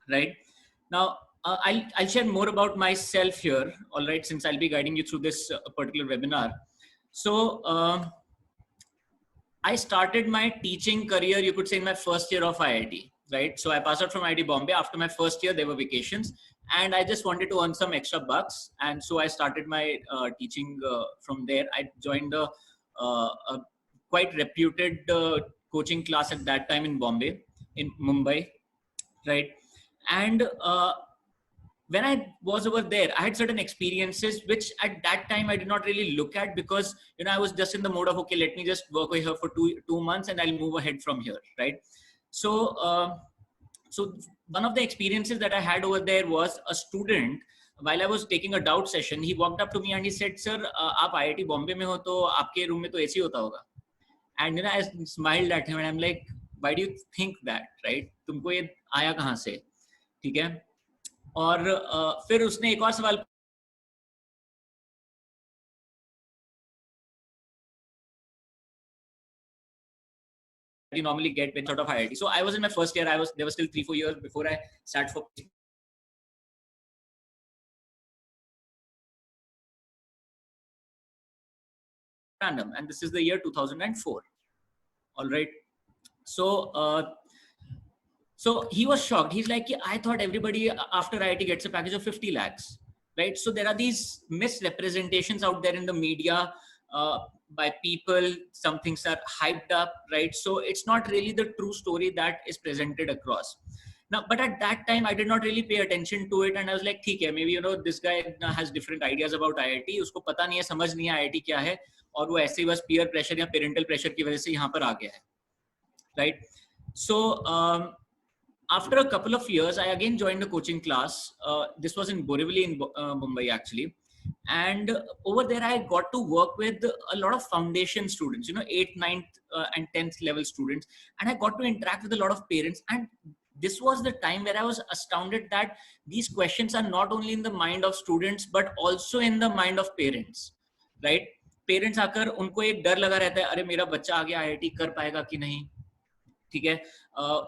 right? Now, I'll share more about myself here, all right, since I'll be guiding you through this particular webinar. So, I started my teaching career, you could say, in my first year of IIT, right? So I passed out from IIT Bombay. After my first year, there were vacations, and I just wanted to earn some extra bucks. And so I started my teaching from there. I joined a quite reputed coaching class at that time in Bombay, in Mumbai, right? And when I was over there, I had certain experiences which at that time I did not really look at, because I was just in the mode of, okay, let me just work over here for two months and I'll move ahead from here, right? So so one of the experiences that I had over there was a student. While I was taking a doubt session, he walked up to me and he said, "Sir, आप IIT Bombay में हो तो आपके room में तो AC होता होगा." And I smiled at him and I'm like, "Why do you think that, right? तुमको ये आया कहाँ से?" ठीक है? और फिर उसने एक और सवाल you normally get when sort of IIT. So I was in my first year. There was still 3-4 years before I sat for random, and this is the year 2004. All right. So so he was shocked. He's like, I thought everybody after IIT gets a package of 50 lakhs, right? So there are these misrepresentations out there in the media by people. Some things are hyped up, right? So it's not really the true story that is presented across. Now, but at that time, I did not really pay attention to it, and I was like, "ठीक है, maybe this guy has different ideas about IIT. उसको पता नहीं है, समझ नहीं है IIT क्या है, और वो ऐसे ही बस peer pressure या parental pressure की वजह से यहाँ पर आ गया है, right?" So after a couple of years, I again joined a coaching class. This was in Borivali in Mumbai, actually. And over there, I got to work with a lot of foundation students, 8th, 9th, and 10th level students. And I got to interact with a lot of parents. And this was the time where I was astounded that these questions are not only in the mind of students, but also in the mind of parents, right? Parents आकर उनको एक डर लगा रहता है, अरे मेरा बच्चा आगे IIT कर पाएगा कि नहीं, ठीक है,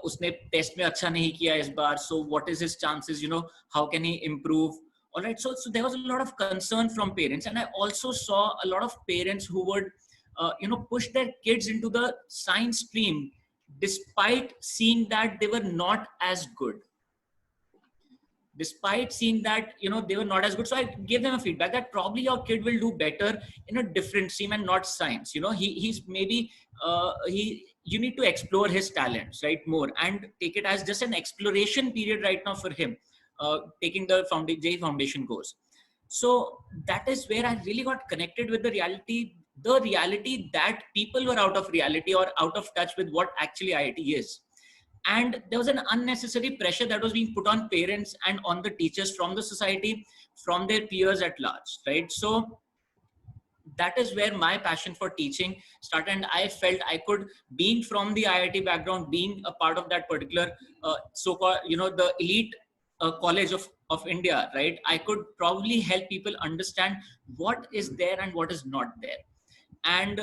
उसने टेस्ट में अच्छा नहीं किया इस बार, so what is his chances, how can he improve? All right, so there was a lot of concern from parents, and I also saw a lot of parents who would push their kids into the science stream despite seeing that they were not as good, despite seeing that they were not as good. So I gave them a feedback that probably your kid will do better in a different stream and not science. He's maybe you need to explore his talents, right, more, and take it as just an exploration period right now for him, taking the JEE foundation course. So that is where I really got connected with the reality that people were out of reality or out of touch with what actually IIT is. And there was an unnecessary pressure that was being put on parents and on the teachers from the society, from their peers at large, right? So that is where my passion for teaching started, and I felt I could, being from the IIT background, being a part of that particular so-called, the elite college of India, right? I could probably help people understand what is there and what is not there. And